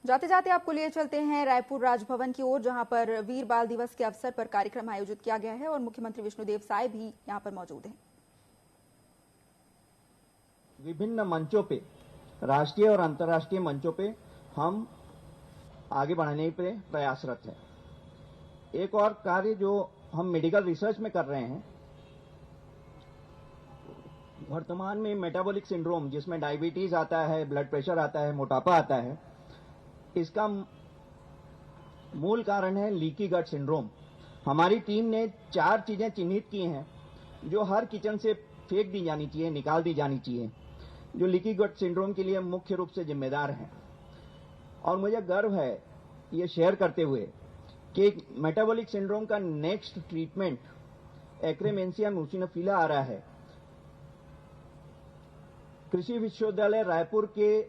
जाते जाते आपको लिए चलते हैं रायपुर राजभवन की ओर, जहां पर वीर बाल दिवस के अवसर पर कार्यक्रम आयोजित किया गया है और मुख्यमंत्री विष्णुदेव साय भी यहां पर मौजूद हैं। विभिन्न मंचों पे, राष्ट्रीय और अंतर्राष्ट्रीय मंचों पे हम आगे बढ़ाने पे प्रयासरत हैं। एक और कार्य जो हम मेडिकल रिसर्च में कर रहे हैं, वर्तमान में मेटाबॉलिक सिंड्रोम, जिसमें डायबिटीज आता है, ब्लड प्रेशर आता है, मोटापा आता है, इसका मूल कारण है लीकी गट सिंड्रोम। हमारी टीम ने 4 चीजें चिन्हित की हैं जो हर किचन से फेंक दी जानी चाहिए, निकाल दी जानी चाहिए, जो लीकी गट सिंड्रोम के लिए मुख्य रूप से जिम्मेदार हैं। और मुझे गर्व है ये शेयर करते हुए कि मेटाबॉलिक सिंड्रोम का नेक्स्ट ट्रीटमेंट एक्रेमेंसिया म्यूसिनोफिला आ रहा है। कृषि विश्वविद्यालय रायपुर के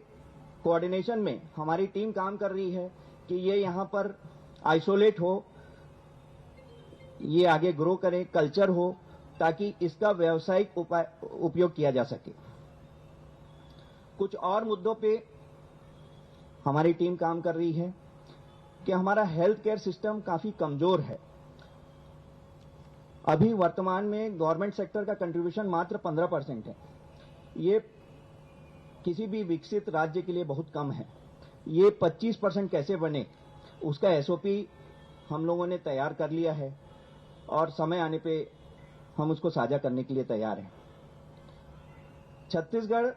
कोऑर्डिनेशन में हमारी टीम काम कर रही है कि ये यहां पर आइसोलेट हो, ये आगे ग्रो करे, कल्चर हो, ताकि इसका व्यावसायिक उपयोग किया जा सके। कुछ और मुद्दों पे हमारी टीम काम कर रही है कि हमारा हेल्थ केयर सिस्टम काफी कमजोर है। अभी वर्तमान में गवर्नमेंट सेक्टर का कंट्रीब्यूशन मात्र 15% है। ये किसी भी विकसित राज्य के लिए बहुत कम है। ये 25% कैसे बने, उसका एसओपी हम लोगों ने तैयार कर लिया है और समय आने पे हम उसको साझा करने के लिए तैयार हैं। छत्तीसगढ़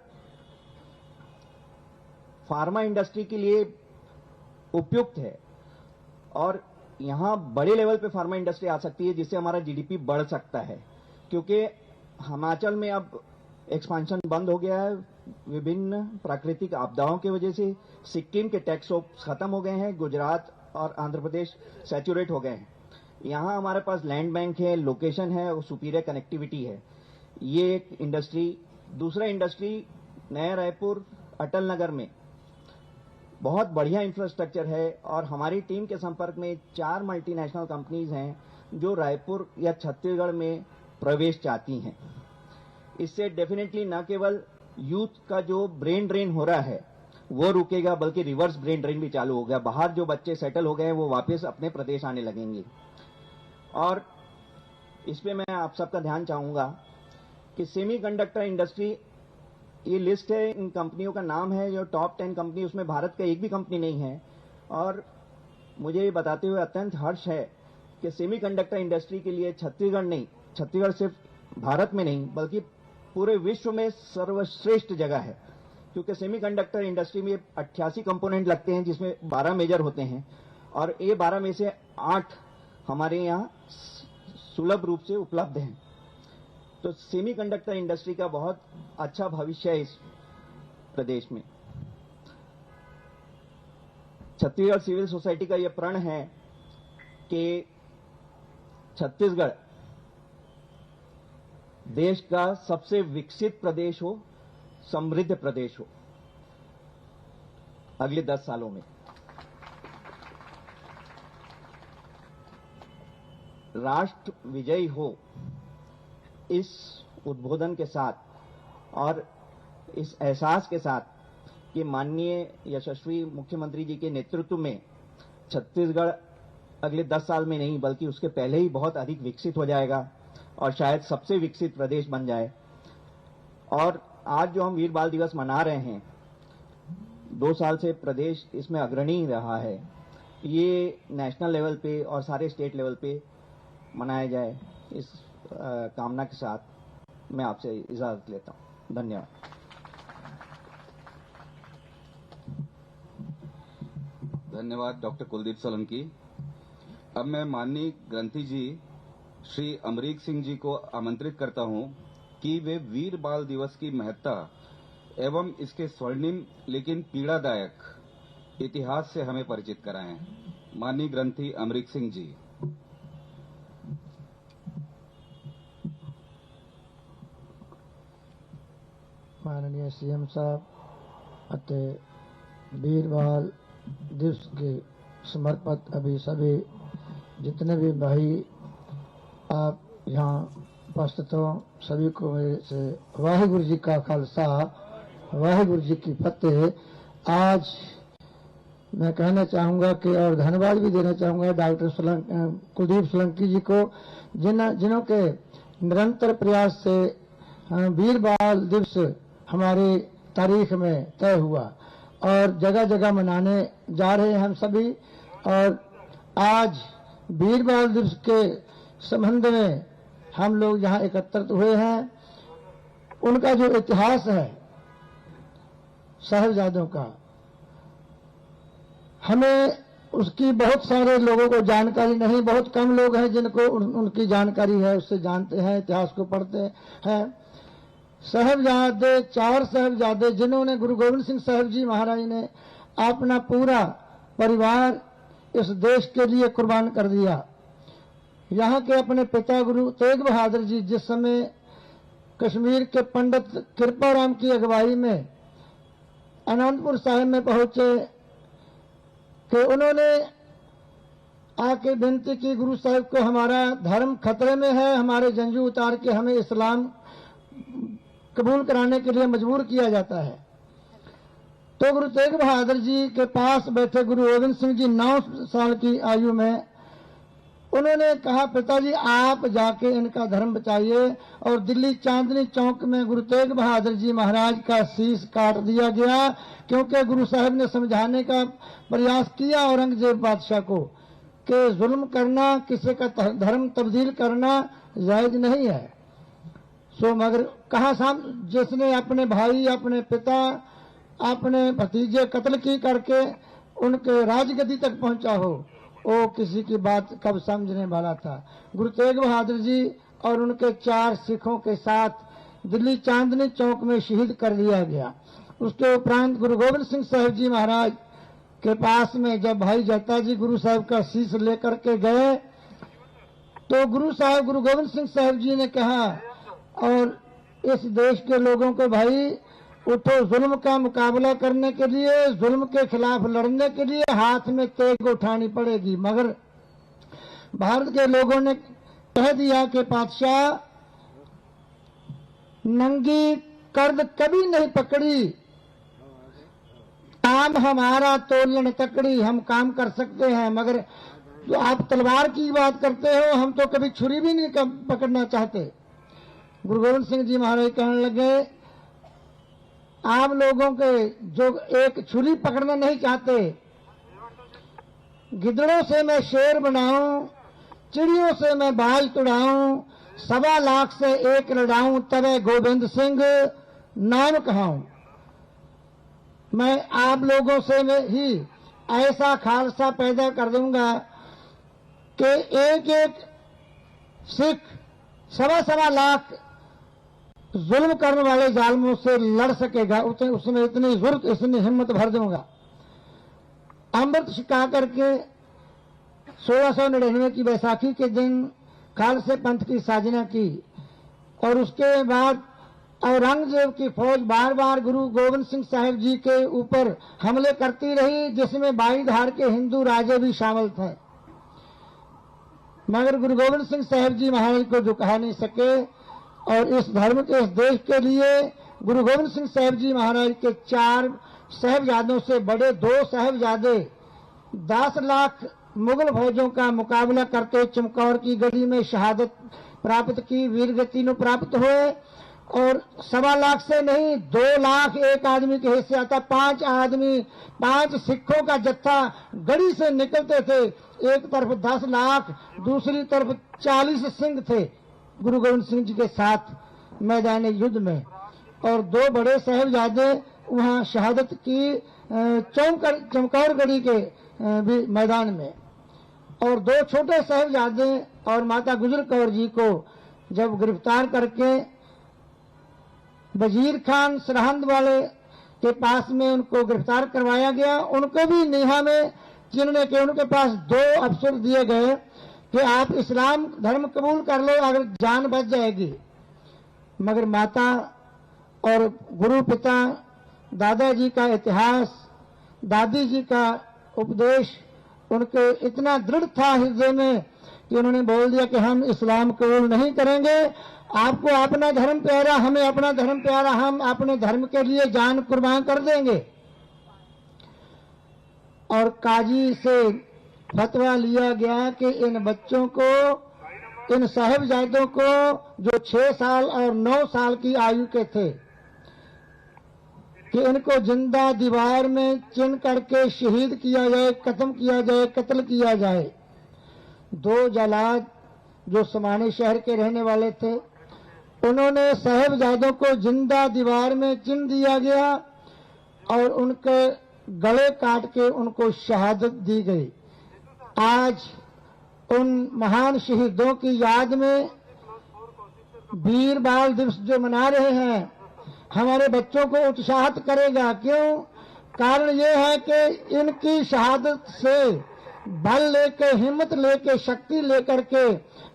फार्मा इंडस्ट्री के लिए उपयुक्त है और यहां बड़े लेवल पे फार्मा इंडस्ट्री आ सकती है, जिससे हमारा जीडीपी बढ़ सकता है। क्योंकि हिमाचल में अब एक्सपांशन बंद हो गया है विभिन्न प्राकृतिक आपदाओं की वजह से। सिक्किम के टैक्स खत्म हो गए हैं, गुजरात और आंध्र प्रदेश सैचुरेट हो गए हैं। यहां हमारे पास लैंड बैंक है, लोकेशन है और सुपीरियर कनेक्टिविटी है। ये एक इंडस्ट्री। दूसरा इंडस्ट्री, नया रायपुर अटल नगर में बहुत बढ़िया इंफ्रास्ट्रक्चर है और हमारी टीम के संपर्क में 4 मल्टीनेशनल कंपनीज हैं जो रायपुर या छत्तीसगढ़ में प्रवेश चाहती हैं। इससे डेफिनेटली न केवल यूथ का जो ब्रेन ड्रेन हो रहा है वो रुकेगा, बल्कि रिवर्स ब्रेन ड्रेन भी चालू हो गया। बाहर जो बच्चे सेटल हो गए हैं वो वापस अपने प्रदेश आने लगेंगे। और इस पे मैं आप सबका ध्यान चाहूंगा कि सेमीकंडक्टर इंडस्ट्री, ये लिस्ट है, इन कंपनियों का नाम है जो टॉप 10 कंपनी, उसमें भारत का एक भी कंपनी नहीं है। और मुझे ये बताते हुए अत्यंत हर्ष है कि सेमीकंडक्टर इंडस्ट्री के लिए छत्तीसगढ़ नहीं, छत्तीसगढ़ सिर्फ भारत में नहीं बल्कि पूरे विश्व में सर्वश्रेष्ठ जगह है। क्योंकि सेमीकंडक्टर इंडस्ट्री में 88 कंपोनेंट लगते हैं, जिसमें 12 मेजर होते हैं और ये 12 में से 8 हमारे यहाँ सुलभ रूप से उपलब्ध हैं। तो सेमीकंडक्टर इंडस्ट्री का बहुत अच्छा भविष्य है इस प्रदेश में। छत्तीसगढ़ सिविल सोसाइटी का यह प्रण है कि छत्तीसगढ़ देश का सबसे विकसित प्रदेश हो, समृद्ध प्रदेश हो अगले 10 सालों में। राष्ट्र विजयी हो, इस उद्बोधन के साथ और इस एहसास के साथ कि माननीय यशस्वी मुख्यमंत्री जी के नेतृत्व में छत्तीसगढ़ अगले 10 साल में नहीं बल्कि उसके पहले ही बहुत अधिक विकसित हो जाएगा और शायद सबसे विकसित प्रदेश बन जाए। और आज जो हम वीर बाल दिवस मना रहे हैं, 2 साल से प्रदेश इसमें अग्रणी रहा है। ये नेशनल लेवल पे और सारे स्टेट लेवल पे मनाया जाए, इस कामना के साथ मैं आपसे इजाजत लेता हूं। धन्यवाद। धन्यवाद डॉक्टर कुलदीप सोलंकी। अब मैं माननीय ग्रंथी जी श्री अमरीक सिंह जी को आमंत्रित करता हूं कि वे वीर बाल दिवस की महत्ता एवं इसके स्वर्णिम लेकिन पीड़ादायक इतिहास से हमें परिचित कराएं। माननीय ग्रंथी अमरीक सिंह जी। माननीय सीएम साहब ਅਤੇ वीर बाल दिवस के समर्पित अभी सभी जितने भी भाई आप यहाँ उपस्थित हो, सभी को मेरे से वाहिगुरु जी का खालसा वाहिगुरु जी की फतेह। आज मैं कहना चाहूंगा कि और धन्यवाद भी देना चाहूंगा डॉक्टर कुलदीप सोलंकी जी को, जिन्हों के निरंतर प्रयास से वीर बाल दिवस हमारी तारीख में तय हुआ और जगह जगह मनाने जा रहे हैं हम सभी। और आज वीर बाल दिवस के संबंध में हम लोग यहाँ एकत्रित हुए हैं। उनका जो इतिहास है साहिबजादों का, हमें उसकी बहुत सारे लोगों को जानकारी नहीं, बहुत कम लोग हैं जिनको उनकी जानकारी है, उससे जानते हैं, इतिहास को पढ़ते हैं। साहिबजादे, 4 साहिबजादे जिन्होंने गुरु गोविंद सिंह साहिब जी महाराज ने अपना पूरा परिवार इस देश के लिए कुर्बान कर दिया। यहाँ के अपने पिता गुरु तेग बहादुर जी जिस समय कश्मीर के पंडित कृपाराम की अगुवाई में आनंदपुर साहिब में पहुंचे कि उन्होंने आके विनती की गुरु साहिब को, हमारा धर्म खतरे में है, हमारे जंजू उतार के हमें इस्लाम कबूल कराने के लिए मजबूर किया जाता है। तो गुरु तेग बहादुर जी के पास बैठे गुरु गोविंद सिंह जी 9 साल की आयु में उन्होंने कहा, पिताजी आप जाके इनका धर्म बचाइए। और दिल्ली चांदनी चौक में गुरु तेग बहादुर जी महाराज का शीश काट दिया गया, क्योंकि गुरु साहब ने समझाने का प्रयास किया औरंगजेब बादशाह को कि जुल्म करना, किसी का धर्म तब्दील करना जायज नहीं है। सो मगर कहा जिसने अपने भाई, अपने पिता, अपने भतीजे कत्ल की करके उनके राजगद्दी तक पहुंचा हो, वो किसी की बात कब समझने वाला था। गुरु तेग बहादुर जी और उनके 4 सिखों के साथ दिल्ली चांदनी चौक में शहीद कर दिया गया। उसके उपरांत गुरु गोविंद सिंह साहिब जी महाराज के पास में जब भाई जत्ता जी गुरु साहब का शीश लेकर के गए तो गुरु गोविंद सिंह साहिब जी ने कहा, और इस देश के लोगों को, भाई उठो, जुल्म का मुकाबला करने के लिए, जुल्म के खिलाफ लड़ने के लिए हाथ में तेग उठानी पड़ेगी। मगर भारत के लोगों ने कह दिया कि पातशाह नंगी कर्द कभी नहीं पकड़ी, काम हमारा तोलन तकड़ी, हम काम कर सकते हैं, मगर तो आप तलवार की बात करते हो, हम तो कभी छुरी भी नहीं पकड़ना चाहते। गुरु गोविंद सिंह जी महाराज कहने लगे, आप लोगों के जो एक छुरी पकड़ना नहीं चाहते, गिदड़ों से मैं शेर बनाऊं, चिड़ियों से मैं बाज तुड़ाऊं, 1.25 लाख से एक लड़ाऊं, तबे गोविंद सिंह नाम कहाऊं। मैं आप लोगों से ही ऐसा खालसा पैदा कर दूंगा कि एक एक सिख 1.25 लाख जुल्म करने वाले जालिमों से लड़ सकेगा, उसमें इतनी जुर्रत, इतनी हिम्मत भर दूंगा। अमृत छिका करके 1699 की बैसाखी के दिन खालसे पंथ की साजना की और उसके बाद औरंगजेब की फौज बार बार गुरु गोविंद सिंह साहिब जी के ऊपर हमले करती रही, जिसमें 22 धार के हिंदू राजे भी शामिल थे। मगर गुरु गोविंद सिंह साहिब जी महाराज को झुका नहीं सके और इस धर्म के, इस देश के लिए गुरु गोविंद सिंह साहिब जी महाराज के 4 साहिबजादों से बड़े 2 साहिबजादे 10 लाख मुगल फौजों का मुकाबला करते चमकौर की गढ़ी में शहादत प्राप्त की, वीरगति में प्राप्त हुए। और 1.25 लाख से नहीं, 2 लाख एक आदमी के हिस्से आता, 5 आदमी, 5 सिखों का जत्था गढ़ी से निकलते थे। एक तरफ 10 लाख, दूसरी तरफ 40 सिंह थे गुरु गोविंद सिंह जी के साथ मैदान युद्ध में। और 2 बड़े साहिबजादे वहां शहादत की चमकौर गढ़ी के भी मैदान में, और 2 छोटे साहिबजादे और माता गुजर कौर जी को जब गिरफ्तार करके वजीर खान सरहंद वाले के पास में उनको गिरफ्तार करवाया गया, उनको भी नेहा में चिन्हने के उनके पास 2 अवसर दिए गए कि आप इस्लाम धर्म कबूल कर लो, अगर जान बच जाएगी। मगर माता और गुरु पिता दादाजी का इतिहास, दादी जी का उपदेश उनके इतना दृढ़ था हृदय में कि उन्होंने बोल दिया कि हम इस्लाम कबूल नहीं करेंगे, आपको अपना धर्म प्यारा, हमें अपना धर्म प्यारा, हम अपने धर्म के लिए जान कुर्बान कर देंगे। और काजी से फतवा लिया गया कि इन बच्चों को, इन साहिबजादों को जो 6 साल और 9 साल की आयु के थे, कि इनको जिंदा दीवार में चिन करके शहीद किया जाए, खत्म किया जाए, कत्ल किया जाए। 2 जलाद जो समाने शहर के रहने वाले थे, उन्होंने साहिबजादों को जिंदा दीवार में चिन दिया गया और उनके गले काट के उनको शहादत दी गई। आज उन महान शहीदों की याद में वीर बाल दिवस जो मना रहे हैं, हमारे बच्चों को उत्साहित करेगा। क्यों? कारण ये है कि इनकी शहादत से बल लेके, हिम्मत लेके, शक्ति लेकर के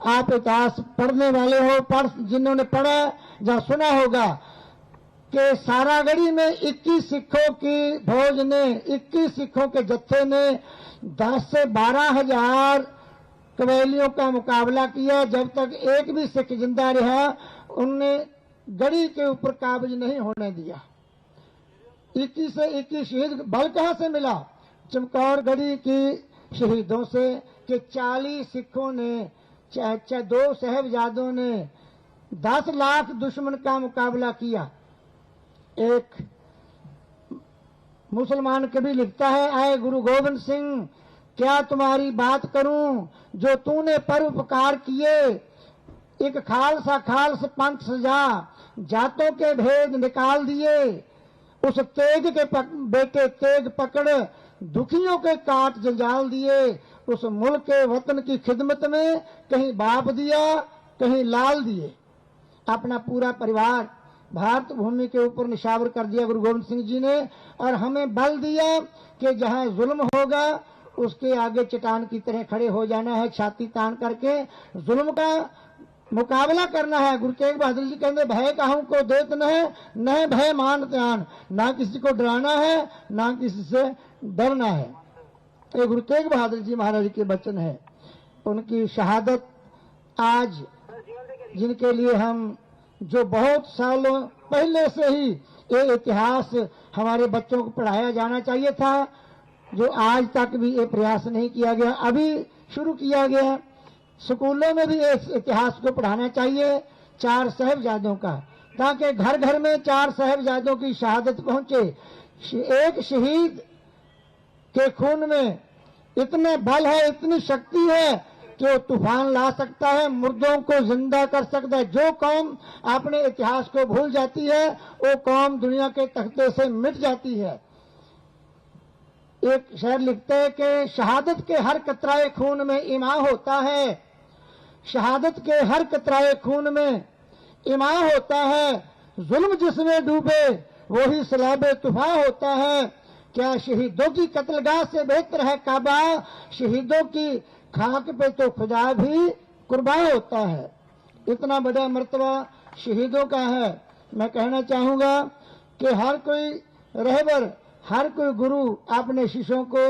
आप इतिहास पढ़ने वाले हो, जिन्होंने पढ़ा या सुना होगा कि सारागढ़ी में 21 सिखों की फौज ने, 21 सिखों के जत्थे ने 10 से 12 हजार कबैलियों का मुकाबला किया। जब तक एक भी सिख जिंदा रहा, उनने गढ़ी के ऊपर काबज नहीं होने दिया। 21 से 21 शहीद बल कहां से मिला? चमकौर गढ़ी की शहीदों से, कि 40 सिखों ने, 2 साहिबजादों ने 10 लाख दुश्मन का मुकाबला किया। एक मुसलमान कवि लिखता है, आए गुरु गोविंद सिंह क्या तुम्हारी बात करूं, जो तूने परोपकार किए, एक खालसा पंथ सजा, जातों के भेद निकाल दिए, उस तेग के बेटे तेग पकड़, दुखियों के काट जंजाल दिए, उस मुल्क के वतन की खिदमत में कहीं बाप दिया, कहीं लाल दिए। अपना पूरा परिवार भारत भूमि के ऊपर निशावर कर दिया गुरु गोविंद सिंह जी ने, और हमें बल दिया कि जहां जुल्म होगा उसके आगे चट्टान की तरह खड़े हो जाना है, छाती तान करके जुल्म का मुकाबला करना है। गुरु तेग बहादुर जी कहते, भय काहू को देत न भय मान त्यान, ना किसी को डराना है, ना किसी से डरना है। ये गुरु तेग बहादुर जी महाराज के वचन है। उनकी शहादत आज, जिनके लिए हम जो बहुत सालों पहले से ही ये इतिहास हमारे बच्चों को पढ़ाया जाना चाहिए था, जो आज तक भी ये प्रयास नहीं किया गया, अभी शुरू किया गया। स्कूलों में भी इस इतिहास को पढ़ाना चाहिए, 4 साहिबजादों का, ताकि घर घर में 4 साहिबजादों की शहादत पहुंचे। एक शहीद के खून में इतने बल है, इतनी शक्ति है कि वो तूफान ला सकता है, मुर्दों को जिंदा कर सकता है। जो कौम अपने इतिहास को भूल जाती है, वो कौम दुनिया के तख्ते से मिट जाती है। एक शायर लिखते हैं कि शहादत के हर कतराए खून में इमा होता है, शहादत के हर कतराए खून में इमा होता है, जुल्म जिसमें डूबे वही सलाबे तूफान होता है। क्या शहीदों की कत्लगाह से बेहतर है काबा, शहीदों की खाक पे तो खुदा भी कुर्बान होता है। इतना बड़ा मर्तबा शहीदों का है। मैं कहना चाहूंगा कि हर कोई रहबर, हर कोई गुरु अपने शिष्यों को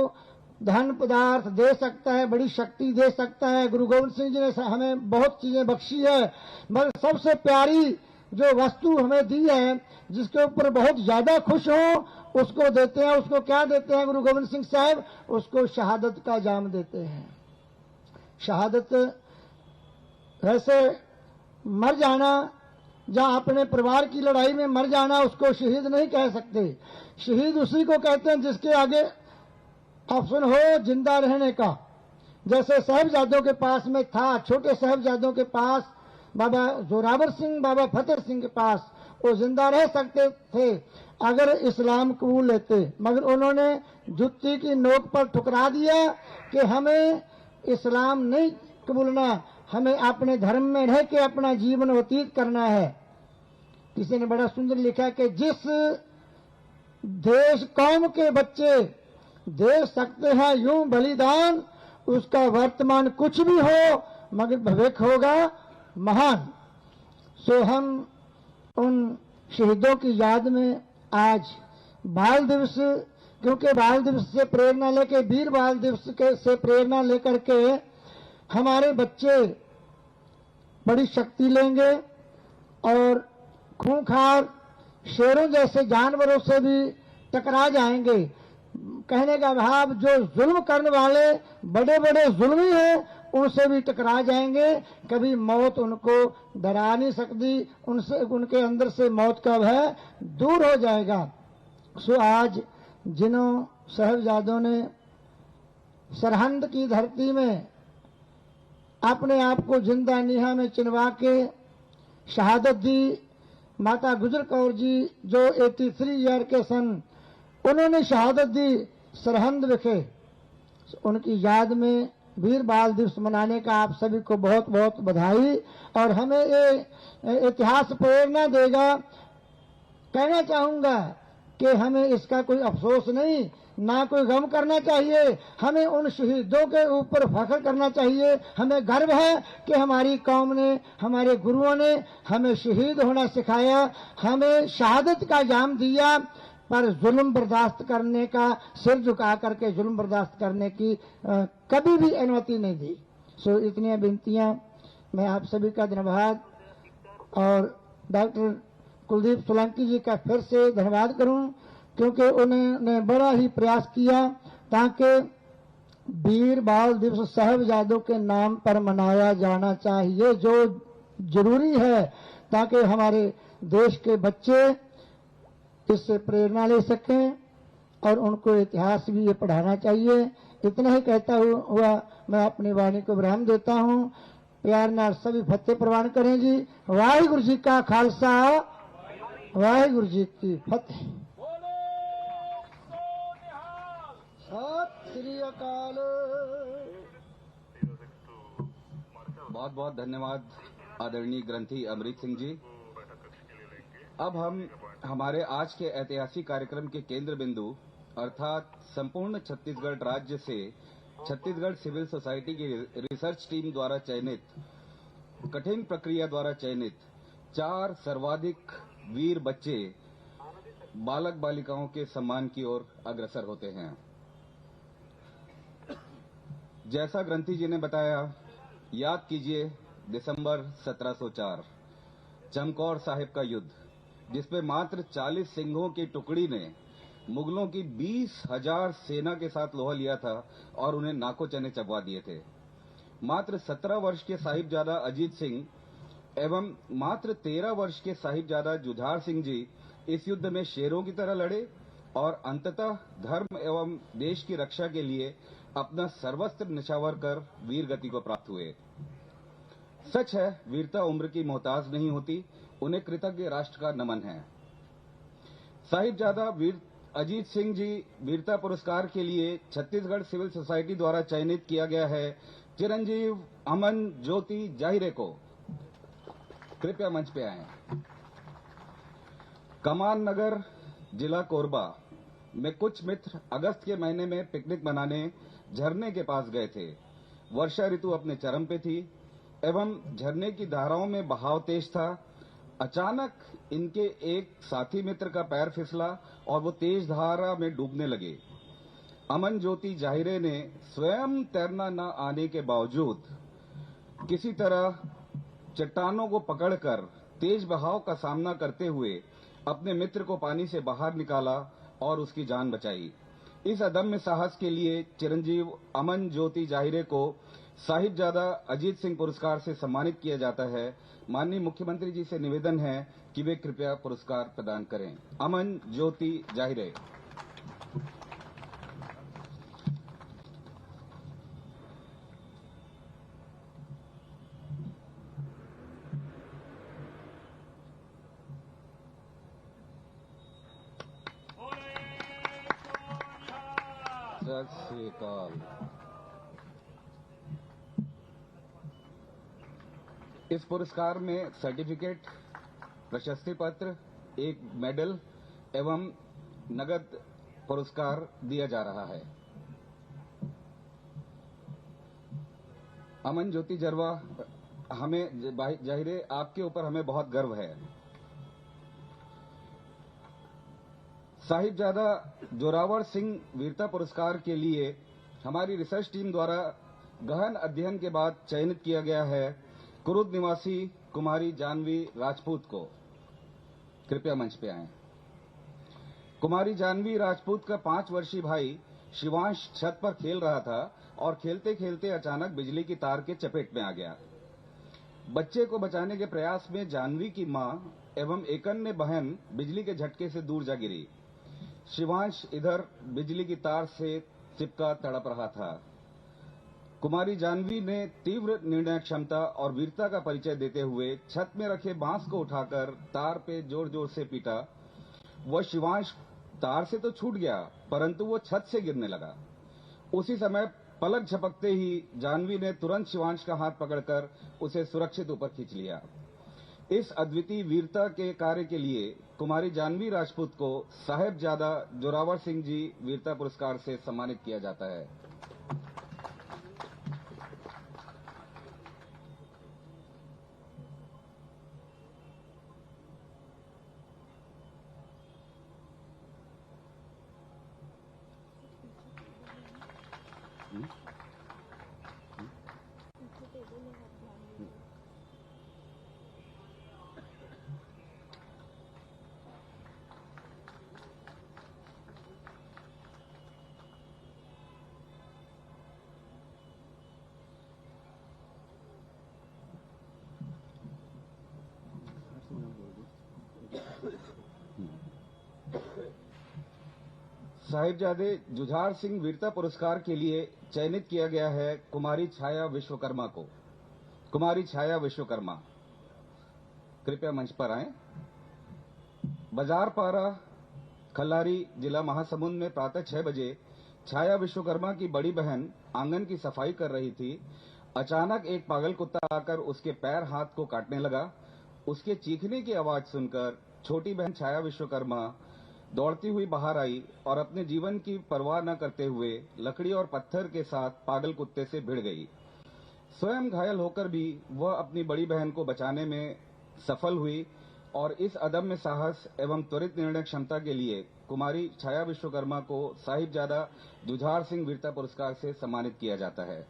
धन पदार्थ दे सकता है, बड़ी शक्ति दे सकता है। गुरु गोविंद सिंह जी ने हमें बहुत चीजें बख्शी है, मगर सबसे प्यारी जो वस्तु हमें दी है, जिसके ऊपर बहुत ज्यादा खुश हो, उसको देते हैं। उसको क्या देते हैं गुरु गोविंद सिंह साहब? उसको शहादत का जाम देते हैं। शहादत वैसे मर जाना, जहां अपने परिवार की लड़ाई में मर जाना, उसको शहीद नहीं कह सकते। शहीद उसी को कहते हैं जिसके आगे ऑप्शन हो जिंदा रहने का। जैसे साहिबजादों के पास में था, छोटे साहिबजादों के पास, बाबा जोरावर सिंह, बाबा फतेह सिंह के पास, वो जिंदा रह सकते थे अगर इस्लाम कबूल लेते, मगर उन्होंने जुत्ती की नोक पर ठुकरा दिया कि हमें इस्लाम नहीं कबूलना, हमें अपने धर्म में रह के अपना जीवन व्यतीत करना है। किसी ने बड़ा सुंदर लिखा कि जिस देश कौम के बच्चे दे सकते हैं यूं बलिदान, उसका वर्तमान कुछ भी हो मगर भविष्य होगा महान। सो हम उन शहीदों की याद में आज बाल दिवस, क्योंकि बाल दिवस से प्रेरणा लेके, वीर बाल दिवस से प्रेरणा लेकर के हमारे बच्चे बड़ी शक्ति लेंगे और खूंखार शेरों जैसे जानवरों से भी टकरा जाएंगे। कहने का भाव जो जुल्म करने वाले बड़े बड़े जुल्मी हैं उनसे भी टकरा जाएंगे, कभी मौत उनको डरा नहीं सकती, उनसे उनके अंदर से मौत का भय दूर हो जाएगा। सो आज जिन्हों साहिबजादों ने सरहंद की धरती में अपने आप को जिंदा नीहा में चिनवा के शहादत दी, माता गुजर कौर जी जो 83 ईयर के सन उन्होंने शहादत दी सरहंद विखे, उनकी याद में वीर बाल दिवस मनाने का आप सभी को बहुत बहुत बधाई। और हमें ये इतिहास प्रेरणा देगा। कहना चाहूंगा कि हमें इसका कोई अफसोस नहीं, ना कोई गम करना चाहिए, हमें उन शहीदों के ऊपर फख्र करना चाहिए। हमें गर्व है कि हमारी कौम ने, हमारे गुरुओं ने हमें शहीद होना सिखाया, हमें शहादत का जाम दिया, पर जुल्म बर्दाश्त करने का, सिर झुका करके जुल्म बर्दाश्त करने की कभी भी अनुमति नहीं दी। सो इतनी विनतियां, मैं आप सभी का धन्यवाद और डॉक्टर कुलदीप सोलंकी जी का फिर से धन्यवाद करूं, क्योंकि उन्होंने बड़ा ही प्रयास किया ताकि वीर बाल दिवस साहिबजादों के नाम पर मनाया जाना चाहिए, जो जरूरी है ताकि हमारे देश के बच्चे इससे प्रेरणा ले सकें और उनको इतिहास भी ये पढ़ाना चाहिए। इतना ही कहता हुआ मैं अपनी वाणी को विराम देता हूं। प्यार नाल सभी फतेह प्रवान करें जी। वाहिगुरु जी का खालसा, वाहिगुरु जी की फतेह। सत श्री अकाल। बहुत बहुत धन्यवाद आदरणीय ग्रंथी अमरीक सिंह जी। अब हम हमारे आज के ऐतिहासिक कार्यक्रम के केंद्र बिंदु अर्थात संपूर्ण छत्तीसगढ़ राज्य से छत्तीसगढ़ सिविल सोसाइटी की रिसर्च टीम द्वारा चयनित, कठिन प्रक्रिया द्वारा चयनित 4 सर्वाधिक वीर बच्चे बालक बालिकाओं के सम्मान की ओर अग्रसर होते हैं। जैसा ग्रंथी जी ने बताया, याद कीजिए दिसंबर 1704 चमकौर साहिब का युद्ध, जिसमें मात्र 40 सिंहों की टुकड़ी ने मुगलों की 20,000 सेना के साथ लोहा लिया था और उन्हें नाको चने चबवा दिए थे। मात्र 17 वर्ष के साहिबजादा अजीत सिंह एवं मात्र 13 वर्ष के साहिबजादा जुझार सिंह जी इस युद्ध में शेरों की तरह लड़े और अंततः धर्म एवं देश की रक्षा के लिए अपना सर्वस्त्र निछावर कर वीर गति को प्राप्त हुए। सच है, वीरता उम्र की मोहताज नहीं होती, उन्हें कृतज्ञ राष्ट्र का नमन है। साहिबजादा वीर अजीत सिंह जी वीरता पुरस्कार के लिए छत्तीसगढ़ सिविल सोसाइटी द्वारा चयनित किया गया है चिरंजीव अमन ज्योति जाहिरे को। कृपया मंच पे आएं। कमान नगर जिला कोरबा में कुछ मित्र अगस्त के महीने में पिकनिक मनाने झरने के पास गए थे। वर्षा ऋतु अपने चरम पे थी एवं झरने की धाराओं में बहाव तेज था। अचानक इनके एक साथी मित्र का पैर फिसला और वो तेज धारा में डूबने लगे। अमन ज्योति जाहिरे ने स्वयं तैरना न आने के बावजूद किसी तरह चट्टानों को पकड़कर तेज बहाव का सामना करते हुए अपने मित्र को पानी से बाहर निकाला और उसकी जान बचाई। इस अदम्य साहस के लिए चिरंजीव अमन ज्योति जाहिरे को साहिबजादा अजीत सिंह पुरस्कार से सम्मानित किया जाता है। माननीय मुख्यमंत्री जी से निवेदन है कि वे कृपया पुरस्कार प्रदान करें। अमन ज्योति जाहिरे। सत श्री अकाल। इस पुरस्कार में सर्टिफिकेट, प्रशस्ति पत्र, एक मेडल एवं नगद पुरस्कार दिया जा रहा है। अमन ज्योति जरवा, हमें जाहिरे आपके ऊपर हमें बहुत गर्व है। साहिबजादा जोरावर सिंह वीरता पुरस्कार के लिए हमारी रिसर्च टीम द्वारा गहन अध्ययन के बाद चयनित किया गया है कुरुद निवासी कुमारी जानवी राजपूत को। कृपया मंच पे आएं। कुमारी जानवी राजपूत का 5 वर्षीय भाई शिवांश छत पर खेल रहा था और खेलते खेलते अचानक बिजली की तार के चपेट में आ गया। बच्चे को बचाने के प्रयास में जानवी की मां एवं एकन्य बहन बिजली के झटके से दूर जा गिरी। शिवांश इधर बिजली की तार से चिपका तड़प रहा था। कुमारी जानवी ने तीव्र निर्णय क्षमता और वीरता का परिचय देते हुए छत में रखे बांस को उठाकर तार पे जोर जोर से पीटा। वह शिवांश तार से तो छूट गया, परंतु वो छत से गिरने लगा। उसी समय पलक झपकते ही जानवी ने तुरंत शिवांश का हाथ पकड़कर उसे सुरक्षित ऊपर खींच लिया। इस अद्वितीय वीरता के कार्य के लिए कुमारी जानवी राजपूत को साहेबजादा जोरावर सिंह जी वीरता पुरस्कार से सम्मानित किया जाता है। साहिबजादे जुझार सिंह वीरता पुरस्कार के लिए चयनित किया गया है कुमारी छाया विश्वकर्मा को। कुमारी छाया विश्वकर्मा, कृपया मंच पर आएं। बाजारपारा खल्लारी जिला महासमुंद में प्रातः 6 बजे छाया विश्वकर्मा की बड़ी बहन आंगन की सफाई कर रही थी। अचानक एक पागल कुत्ता आकर उसके पैर हाथ को काटने लगा। उसके चीखने की आवाज सुनकर छोटी बहन छाया विश्वकर्मा दौड़ती हुई बाहर आई और अपने जीवन की परवाह न करते हुए लकड़ी और पत्थर के साथ पागल कुत्ते से भिड़ गई। स्वयं घायल होकर भी वह अपनी बड़ी बहन को बचाने में सफल हुई और इस अदम्य साहस एवं त्वरित निर्णय क्षमता के लिए कुमारी छाया विश्वकर्मा को साहिबजादा जुझार सिंह वीरता पुरस्कार से सम्मानित किया जाता है।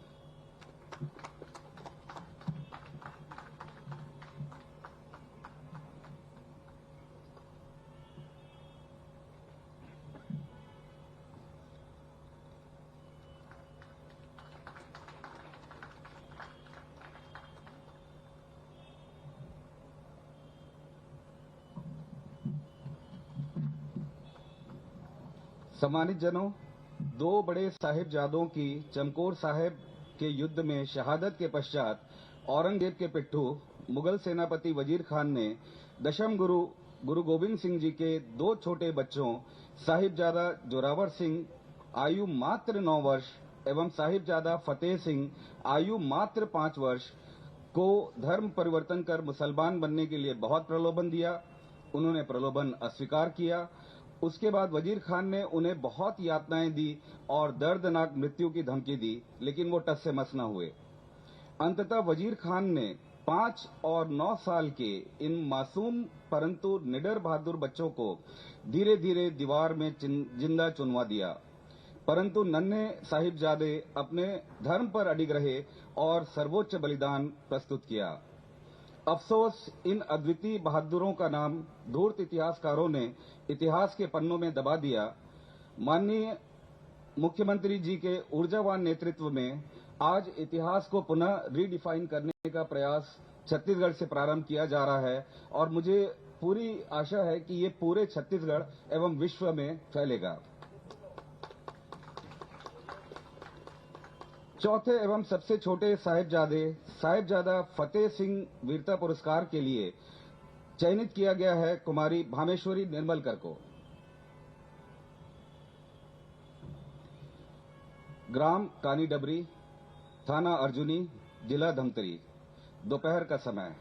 सम्मानित जनों, 2 बड़े साहिबजादों की चमकौर साहिब के युद्ध में शहादत के पश्चात औरंगजेब के पिट्ठू मुगल सेनापति वजीर खान ने दशम गुरु गुरु गोविंद सिंह जी के 2 छोटे बच्चों साहिबजादा जोरावर सिंह आयु मात्र 9 वर्ष एवं साहिबजादा फतेह सिंह आयु मात्र 5 वर्ष को धर्म परिवर्तन कर मुसलमान बनने के लिए बहुत प्रलोभन दिया। उन्होंने प्रलोभन अस्वीकार किया। उसके बाद वजीर खान ने उन्हें बहुत यातनाएं दी और दर्दनाक मृत्यु की धमकी दी, लेकिन वो टस से मस न हुए। अंततः वजीर खान ने 5 और 9 साल के इन मासूम परंतु निडर बहादुर बच्चों को धीरे धीरे दीवार में जिंदा चुनवा दिया। परंतु नन्हे साहिबजादे अपने धर्म पर अडिग रहे और सर्वोच्च बलिदान प्रस्तुत किया। अफसोस, इन अद्वितीय बहादुरों का नाम धूर्त इतिहासकारों ने इतिहास के पन्नों में दबा दिया। माननीय मुख्यमंत्री जी के ऊर्जावान नेतृत्व में आज इतिहास को पुनः रीडिफाइन करने का प्रयास छत्तीसगढ़ से प्रारंभ किया जा रहा है और मुझे पूरी आशा है कि ये पूरे छत्तीसगढ़ एवं विश्व में फैलेगा। चौथे एवं सबसे छोटे साहिबजादे साहिबजादा फतेह सिंह वीरता पुरस्कार के लिए चयनित किया गया है कुमारी भामेश्वरी निर्मलकर को। ग्राम कानी डबरी, थाना अर्जुनी, जिला धमतरी। दोपहर का समय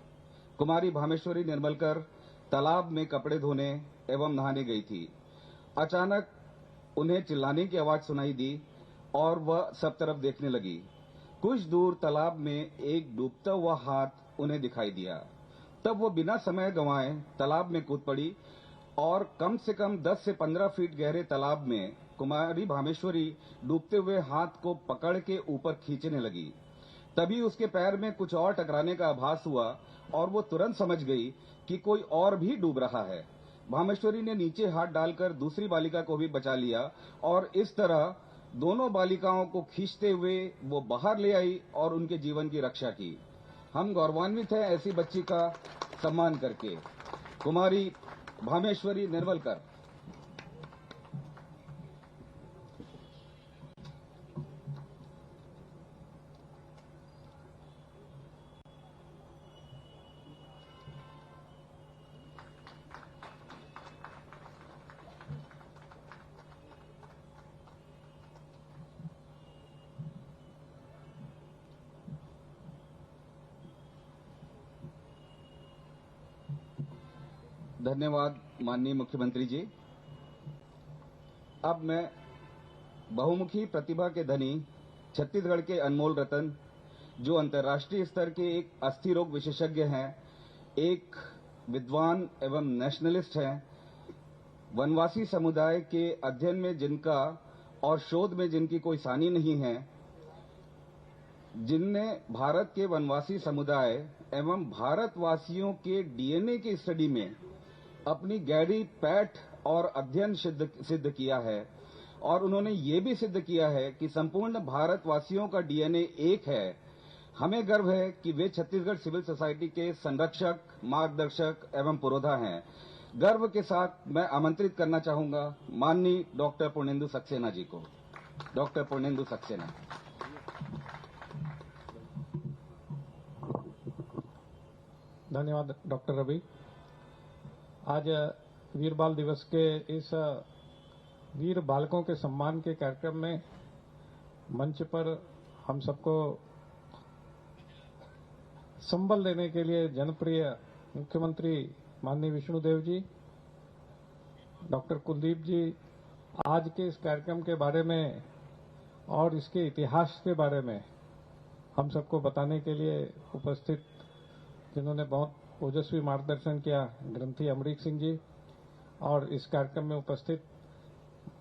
कुमारी भामेश्वरी निर्मलकर तालाब में कपड़े धोने एवं नहाने गई थी। अचानक उन्हें चिल्लाने की आवाज सुनाई दी और वह सब तरफ देखने लगी। कुछ दूर तालाब में एक डूबता हुआ हाथ उन्हें दिखाई दिया। तब वो बिना समय गंवाए तालाब में कूद पड़ी और कम से कम 10 से 15 फीट गहरे तालाब में कुमारी भामेश्वरी डूबते हुए हाथ को पकड़ के ऊपर खींचने लगी। तभी उसके पैर में कुछ और टकराने का आभास हुआ और वो तुरंत समझ गई कि कोई और भी डूब रहा है। भामेश्वरी ने नीचे हाथ डालकर दूसरी बालिका को भी बचा लिया और इस तरह दोनों बालिकाओं को खींचते हुए वो बाहर ले आई और उनके जीवन की रक्षा की। हम गौरवान्वित हैं ऐसी बच्ची का सम्मान करके। कुमारी भामेश्वरी निर्मलकर। धन्यवाद माननीय मुख्यमंत्री जी। अब मैं बहुमुखी प्रतिभा के धनी छत्तीसगढ़ के अनमोल रतन, जो अंतर्राष्ट्रीय स्तर के एक अस्थि रोग विशेषज्ञ हैं, एक विद्वान एवं नेशनलिस्ट हैं, वनवासी समुदाय के अध्ययन में जिनका और शोध में जिनकी कोई सानी नहीं है, जिनने भारत के वनवासी समुदाय एवं भारतवासियों के डीएनए की स्टडी में अपनी गहरी पैठ और अध्ययन सिद्ध किया है, और उन्होंने ये भी सिद्ध किया है कि संपूर्ण भारतवासियों का डीएनए एक है। हमें गर्व है कि वे छत्तीसगढ़ सिविल सोसाइटी के संरक्षक, मार्गदर्शक एवं पुरोधा हैं। गर्व के साथ मैं आमंत्रित करना चाहूंगा माननीय डॉक्टर पूर्णेंदु सक्सेना जी को। डॉक्टर पूर्णेंदु सक्सेना। धन्यवाद डॉक्टर रवि। आज वीर बाल दिवस के इस वीर बालकों के सम्मान के कार्यक्रम में मंच पर हम सबको संबल देने के लिए जनप्रिय मुख्यमंत्री माननीय विष्णुदेव जी, डॉक्टर कुलदीप जी आज के इस कार्यक्रम के बारे में और इसके इतिहास के बारे में हम सबको बताने के लिए उपस्थित, जिन्होंने बहुत ओजस्वी मार्गदर्शन किया, ग्रंथी अमरीक सिंह जी, और इस कार्यक्रम में उपस्थित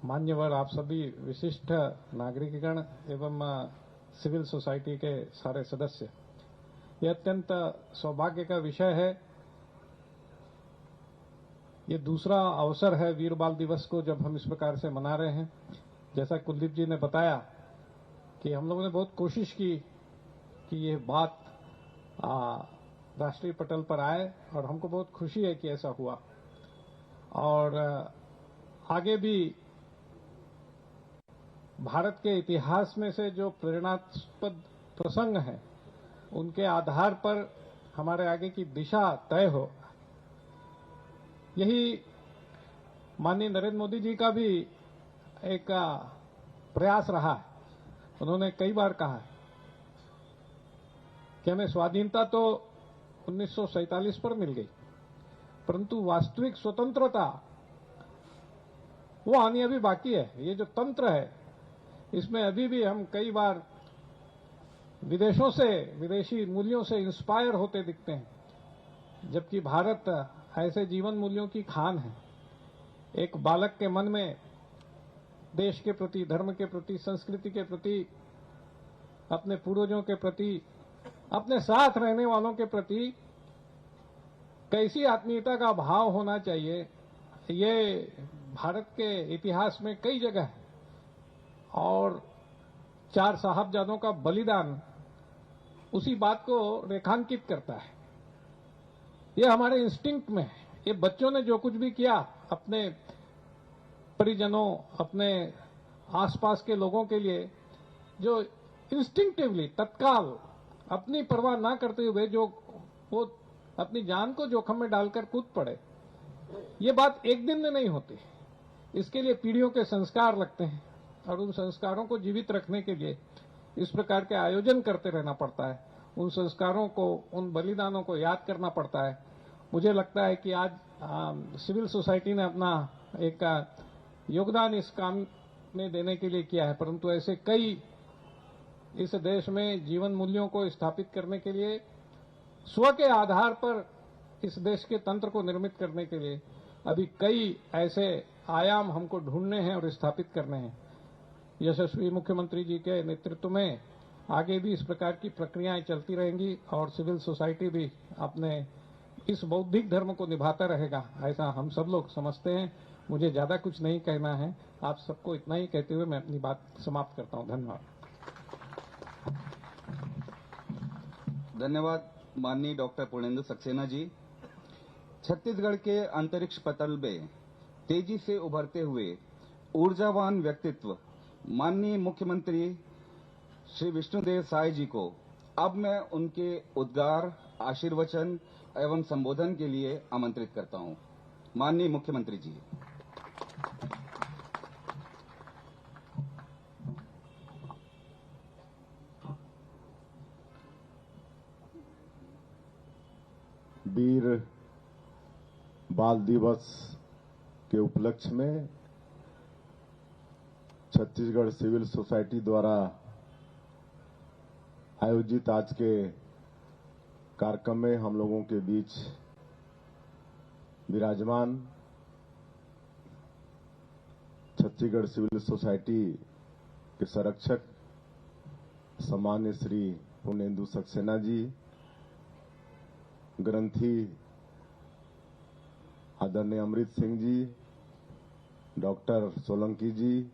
मान्यवर आप सभी विशिष्ट नागरिकगण एवं सिविल सोसाइटी के सारे सदस्य। यह अत्यंत सौभाग्य का विषय है। ये दूसरा अवसर है वीर बाल दिवस को जब हम इस प्रकार से मना रहे हैं। जैसा कुलदीप जी ने बताया कि हम लोगों ने बहुत कोशिश की कि ये बात राष्ट्रीय पटल पर आए, और हमको बहुत खुशी है कि ऐसा हुआ। और आगे भी भारत के इतिहास में से जो प्रेरणास्पद प्रसंग हैं, उनके आधार पर हमारे आगे की दिशा तय हो। यही माननीय नरेंद्र मोदी जी का भी एक प्रयास रहा है। उन्होंने कई बार कहा है कि हमें स्वाधीनता तो 1947 पर मिल गई, परंतु वास्तविक स्वतंत्रता वो आनी अभी बाकी है। ये जो तंत्र है, इसमें अभी भी हम कई बार विदेशों से, विदेशी मूल्यों से इंस्पायर होते दिखते हैं, जबकि भारत ऐसे जीवन मूल्यों की खान है। एक बालक के मन में देश के प्रति, धर्म के प्रति, संस्कृति के प्रति, अपने पूर्वजों के प्रति, अपने साथ रहने वालों के प्रति कैसी आत्मीयता का भाव होना चाहिए, ये भारत के इतिहास में कई जगह है। और 4 साहबजादों का बलिदान उसी बात को रेखांकित करता है। ये हमारे इंस्टिंक्ट में है। ये बच्चों ने जो कुछ भी किया, अपने परिजनों, अपने आसपास के लोगों के लिए, जो इंस्टिंक्टिवली, तत्काल, अपनी परवाह ना करते हुए जो वो अपनी जान को जोखिम में डालकर कूद पड़े, ये बात एक दिन में नहीं होती। इसके लिए पीढ़ियों के संस्कार लगते हैं, और उन संस्कारों को जीवित रखने के लिए इस प्रकार के आयोजन करते रहना पड़ता है। उन संस्कारों को, उन बलिदानों को याद करना पड़ता है। मुझे लगता है कि आज सिविल सोसाइटी ने अपना एक योगदान इस काम में देने के लिए किया है, परंतु ऐसे कई इस देश में जीवन मूल्यों को स्थापित करने के लिए, स्व के आधार पर इस देश के तंत्र को निर्मित करने के लिए अभी कई ऐसे आयाम हमको ढूंढने हैं और स्थापित करने हैं। यशस्वी मुख्यमंत्री जी के नेतृत्व में आगे भी इस प्रकार की प्रक्रियाएं चलती रहेंगी, और सिविल सोसाइटी भी अपने इस बौद्धिक धर्म को निभाता रहेगा, ऐसा हम सब लोग समझते हैं। मुझे ज्यादा कुछ नहीं कहना है। आप सबको इतना ही कहते हुए मैं अपनी बात समाप्त करता हूं। धन्यवाद। धन्यवाद माननीय डॉक्टर पूर्णेंदु सक्सेना जी। छत्तीसगढ़ के अंतरिक्ष पटल में तेजी से उभरते हुए ऊर्जावान व्यक्तित्व माननीय मुख्यमंत्री श्री विष्णुदेव साय जी को अब मैं उनके उद्गार, आशीर्वचन एवं संबोधन के लिए आमंत्रित करता हूं। माननीय मुख्यमंत्री जी। वीर बाल दिवस के उपलक्ष्य में छत्तीसगढ़ सिविल सोसाइटी द्वारा आयोजित आज के कार्यक्रम में हम लोगों के बीच विराजमान छत्तीसगढ़ सिविल सोसाइटी के संरक्षक सम्मान्य श्री पूर्णेंदु सक्सेना जी, ग्रंथी आदरणीय अमृत सिंह जी, डॉक्टर सोलंकी जी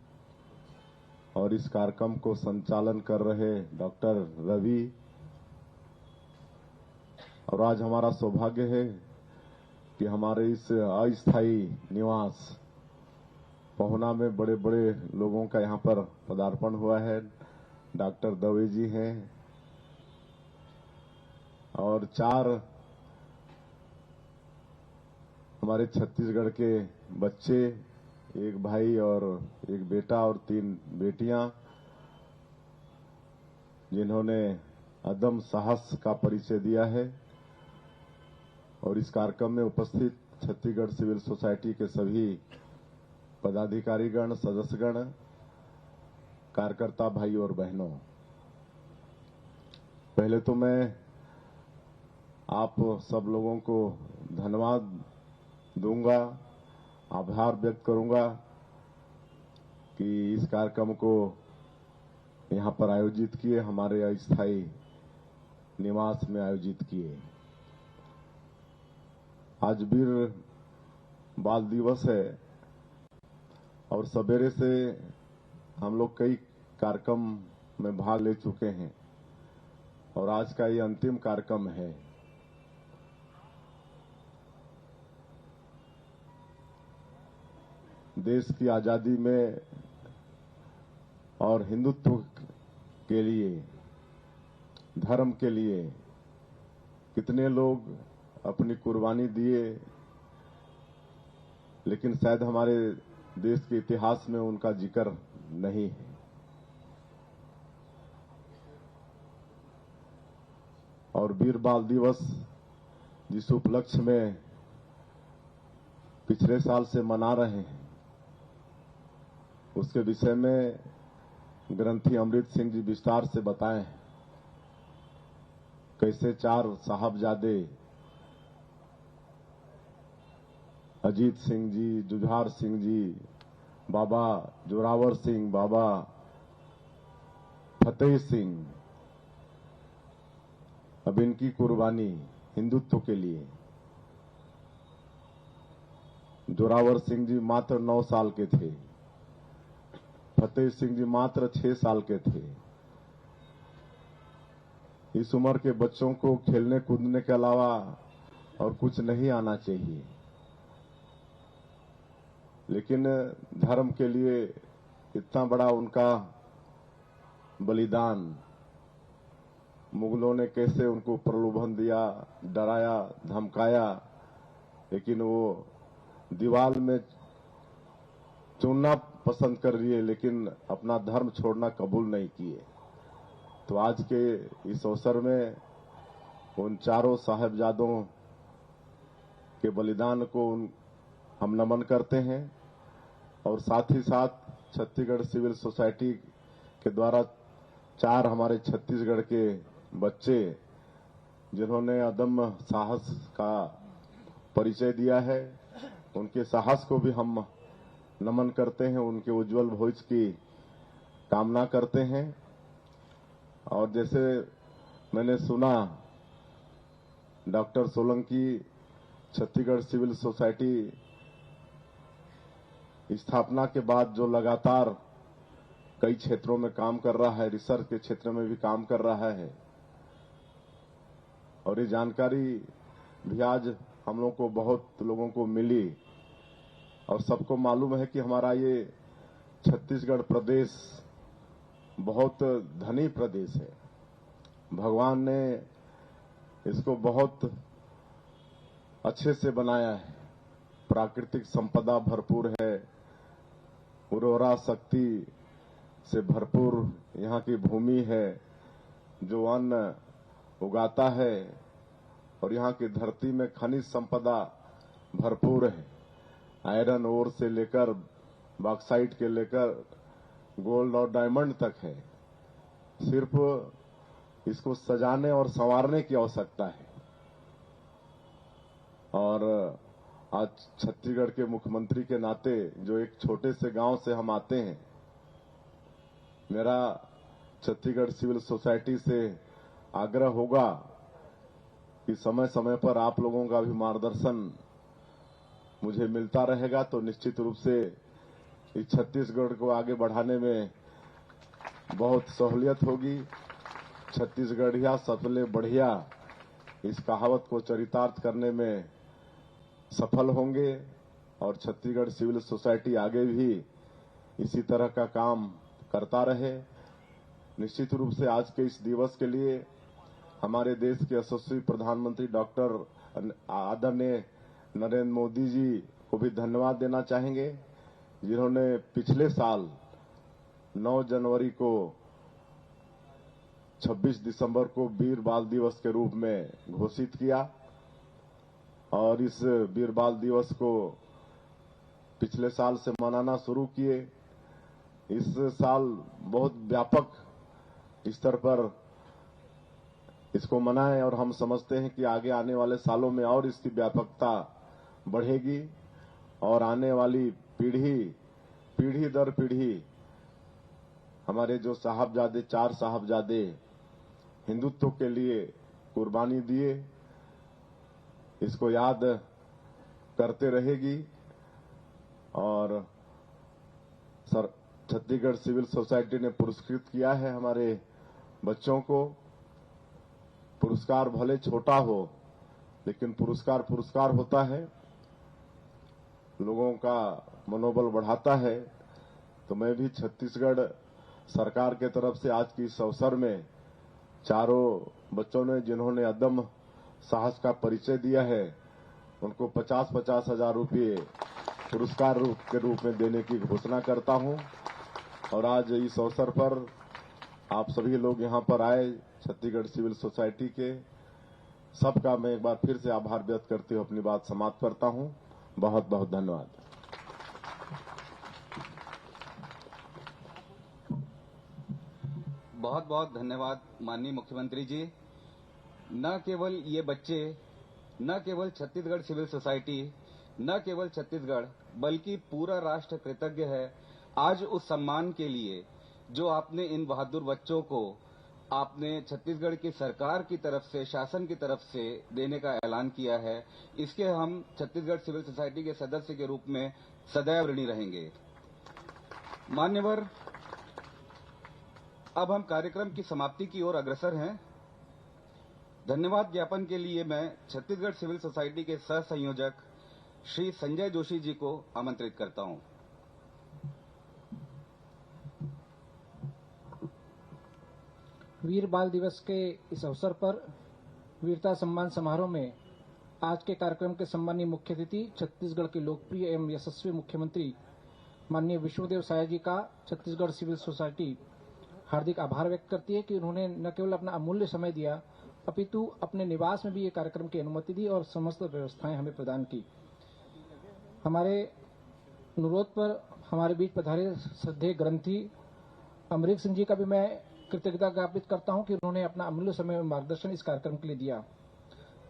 और इस कार्यक्रम को संचालन कर रहे डॉक्टर रवि। और आज हमारा सौभाग्य है कि हमारे इस अस्थायी निवास पहुना में बड़े बड़े लोगों का यहां पर पदार्पण हुआ है। डॉक्टर दवे जी हैं और 4 हमारे छत्तीसगढ़ के बच्चे, एक भाई और एक बेटा और 3 बेटियां, जिन्होंने अदम साहस का परिचय दिया है। और इस कार्यक्रम में उपस्थित छत्तीसगढ़ सिविल सोसाइटी के सभी पदाधिकारीगण, सदस्यगण, कार्यकर्ता भाई और बहनों, पहले तो मैं आप सब लोगों को धन्यवाद दूंगा, आभार व्यक्त करूंगा कि इस कार्यक्रम को यहां पर आयोजित किए, हमारे अस्थायी निवास में आयोजित किए। आज वीर बाल दिवस है और सवेरे से हम लोग कई कार्यक्रम में भाग ले चुके हैं और आज का ये अंतिम कार्यक्रम है। देश की आजादी में और हिंदुत्व के लिए, धर्म के लिए कितने लोग अपनी कुर्बानी दिए, लेकिन शायद हमारे देश के इतिहास में उनका जिक्र नहीं है। और वीर बाल दिवस जिस उपलक्ष्य में पिछले साल से मना रहे हैं, उसके विषय में ग्रंथी अमृत सिंह जी विस्तार से बताएं कैसे 4 साहबजादे अजीत सिंह जी, जुझार सिंह जी, बाबा जोरावर सिंह, बाबा फतेह सिंह, अब इनकी कुर्बानी हिंदुत्व के लिए। जोरावर सिंह जी मात्र 9 साल के थे, फतेह सिंह जी मात्र 6 साल के थे। इस उम्र के बच्चों को खेलने कूदने के अलावा और कुछ नहीं आना चाहिए, लेकिन धर्म के लिए इतना बड़ा उनका बलिदान, मुगलों ने कैसे उनको प्रलोभन दिया, डराया, धमकाया, लेकिन वो दीवार में चुनना पसंद कर लिए, लेकिन अपना धर्म छोड़ना कबूल नहीं किए। तो आज के इस अवसर में उन 4 साहबजादों के बलिदान को हम नमन करते हैं और साथ ही साथ छत्तीसगढ़ सिविल सोसाइटी के द्वारा 4 हमारे छत्तीसगढ़ के बच्चे जिन्होंने अदम्य साहस का परिचय दिया है, उनके साहस को भी हम नमन करते हैं, उनके उज्जवल भविष्य की कामना करते हैं। और जैसे मैंने सुना, doctor Solanki Chhattisgarh civil society स्थापना के बाद जो लगातार कई क्षेत्रों में काम कर रहा है, रिसर्च के क्षेत्र में भी काम कर रहा है। और ये जानकारी भी आज हम लोग को बहुत लोगों को मिली और सबको मालूम है कि हमारा ये छत्तीसगढ़ प्रदेश बहुत धनी प्रदेश है। भगवान ने इसको बहुत अच्छे से बनाया है। प्राकृतिक संपदा भरपूर है, उर्वरा शक्ति से भरपूर यहाँ की भूमि है, जो अन्न उगाता है, और यहाँ की धरती में खनिज संपदा भरपूर है। आयरन ओर से लेकर बॉक्साइट के लेकर गोल्ड और डायमंड तक है। सिर्फ इसको सजाने और संवारने की आवश्यकता है। और आज छत्तीसगढ़ के मुख्यमंत्री के नाते जो एक छोटे से गांव से हम आते हैं, मेरा छत्तीसगढ़ सिविल सोसाइटी से आग्रह होगा कि समय समय पर आप लोगों का भी मार्गदर्शन मुझे मिलता रहेगा तो निश्चित रूप से इस छत्तीसगढ़ को आगे बढ़ाने में बहुत सहूलियत होगी। छत्तीसगढ़िया सबले बढ़िया इस कहावत को चरितार्थ करने में सफल होंगे और छत्तीसगढ़ सिविल सोसाइटी आगे भी इसी तरह का काम करता रहे। निश्चित रूप से आज के इस दिवस के लिए हमारे देश के यशस्वी प्रधानमंत्री डॉक्टर आदरणीय नरेंद्र मोदी जी को भी धन्यवाद देना चाहेंगे, जिन्होंने पिछले साल 9 जनवरी को 26 दिसंबर को वीर बाल दिवस के रूप में घोषित किया। और इस वीर बाल दिवस को पिछले साल से मनाना शुरू किए। इस साल बहुत व्यापक स्तर पर इसको मनाएं और हम समझते हैं कि आगे आने वाले सालों में और इसकी व्यापकता बढ़ेगी और आने वाली पीढ़ी दर पीढ़ी हमारे जो साहबजादे, 4 साहबजादे हिंदुत्व के लिए कुर्बानी दिए, इसको याद करते रहेगी। और छत्तीसगढ़ सिविल सोसाइटी ने पुरस्कृत किया है हमारे बच्चों को। पुरस्कार भले छोटा हो, लेकिन पुरस्कार होता है, लोगों का मनोबल बढ़ाता है। तो मैं भी छत्तीसगढ़ सरकार के तरफ से आज की इस अवसर में चारों बच्चों ने जिन्होंने अदम्य साहस का परिचय दिया है, उनको 50-50 हजार रुपये पुरस्कार के रूप में देने की घोषणा करता हूं। और आज इस अवसर पर आप सभी लोग यहां पर आए, छत्तीसगढ़ सिविल सोसाइटी के सबका मैं एक बार फिर से आभार व्यक्त करते हुए अपनी बात समाप्त करता हूं। बहुत बहुत धन्यवाद। बहुत बहुत धन्यवाद माननीय मुख्यमंत्री जी। न केवल ये बच्चे, न केवल छत्तीसगढ़ सिविल सोसाइटी, न केवल छत्तीसगढ़, बल्कि पूरा राष्ट्र कृतज्ञ है आज उस सम्मान के लिए जो आपने इन बहादुर बच्चों को आपने छत्तीसगढ़ की सरकार की तरफ से, शासन की तरफ से देने का ऐलान किया है। इसके हम छत्तीसगढ़ सिविल सोसाइटी के सदस्य के रूप में सदैव ऋणी रहेंगे। मान्यवर, अब हम कार्यक्रम की समाप्ति की ओर अग्रसर हैं। धन्यवाद ज्ञापन के लिए मैं छत्तीसगढ़ सिविल सोसाइटी के सह संयोजक श्री संजय जोशी जी को आमंत्रित करता हूं। वीर बाल दिवस के इस अवसर पर वीरता सम्मान समारोह में आज के कार्यक्रम के सम्मानीय मुख्य अतिथि छत्तीसगढ़ के लोकप्रिय एवं यशस्वी मुख्यमंत्री माननीय विष्णुदेव साय जी का छत्तीसगढ़ सिविल सोसाइटी हार्दिक आभार व्यक्त करती है कि उन्होंने न केवल अपना अमूल्य समय दिया, अपितु अपने निवास में भी ये कार्यक्रम की अनुमति दी और समस्त व्यवस्थाएं हमें प्रदान की। हमारे अनुरोध पर हमारे बीच पधारे श्रद्धेय ग्रंथी अमरीक सिंह जी का भी मैं कृतज्ञता ज्ञापित करता हूं कि उन्होंने अपना अमूल्य समय और मार्गदर्शन इस कार्यक्रम के लिए दिया।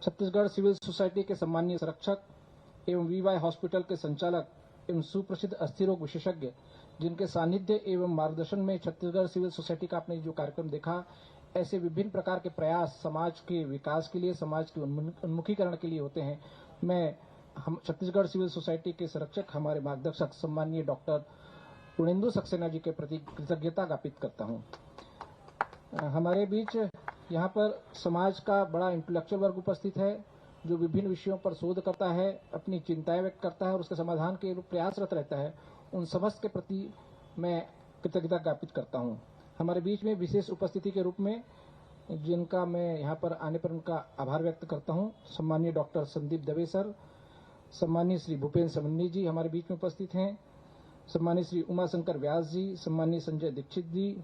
छत्तीसगढ़ सिविल सोसाइटी के सम्मानीय संरक्षक एवं वीवाई हॉस्पिटल के संचालक एवं सुप्रसिद्ध अस्थि रोग विशेषज्ञ, जिनके सानिध्य एवं मार्गदर्शन में छत्तीसगढ़ सिविल सोसाइटी का आपने जो कार्यक्रम देखा, ऐसे विभिन्न प्रकार के प्रयास समाज के विकास के लिए, समाज के उन्मुखीकरण के लिए होते हैं। मैं हम छत्तीसगढ़ सिविल सोसाइटी के संरक्षक हमारे मार्गदर्शक सम्मानीय डॉक्टर पूर्णेंदु सक्सेना जी के प्रति कृतज्ञता ज्ञापित करता हूं। हमारे बीच यहाँ पर समाज का बड़ा इंटेलेक्चुअल वर्ग उपस्थित है जो विभिन्न विषयों पर शोध करता है, अपनी चिंताएं व्यक्त करता है और उसके समाधान के प्रयासरत रहता है। उन समस्त के प्रति मैं कृतज्ञता ज्ञापित करता हूं। हमारे बीच में विशेष उपस्थिति के रूप में जिनका मैं यहाँ पर आने पर उनका आभार व्यक्त करता हूं, सम्मानीय डॉक्टर संदीप दवे सर, सम्मानीय श्री भूपेन्द्र समन्नी जी हमारे बीच में उपस्थित हैं, सम्मानीय श्री उमाशंकर व्यास जी, सम्मानीय संजय दीक्षित जी,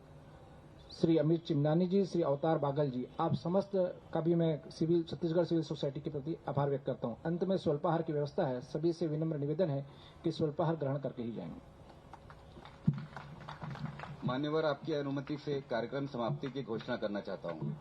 श्री अमित चिमनानी जी, श्री अवतार बागल जी, आप समस्त का भी मैं छत्तीसगढ़ सिविल सोसाइटी के प्रति आभार व्यक्त करता हूं। अंत में स्वल्पाहार की व्यवस्था है, सभी से विनम्र निवेदन है कि स्वल्पाहार ग्रहण करके ही जाएंगे। मान्यवर, आपकी अनुमति से कार्यक्रम समाप्ति की घोषणा करना चाहता हूं।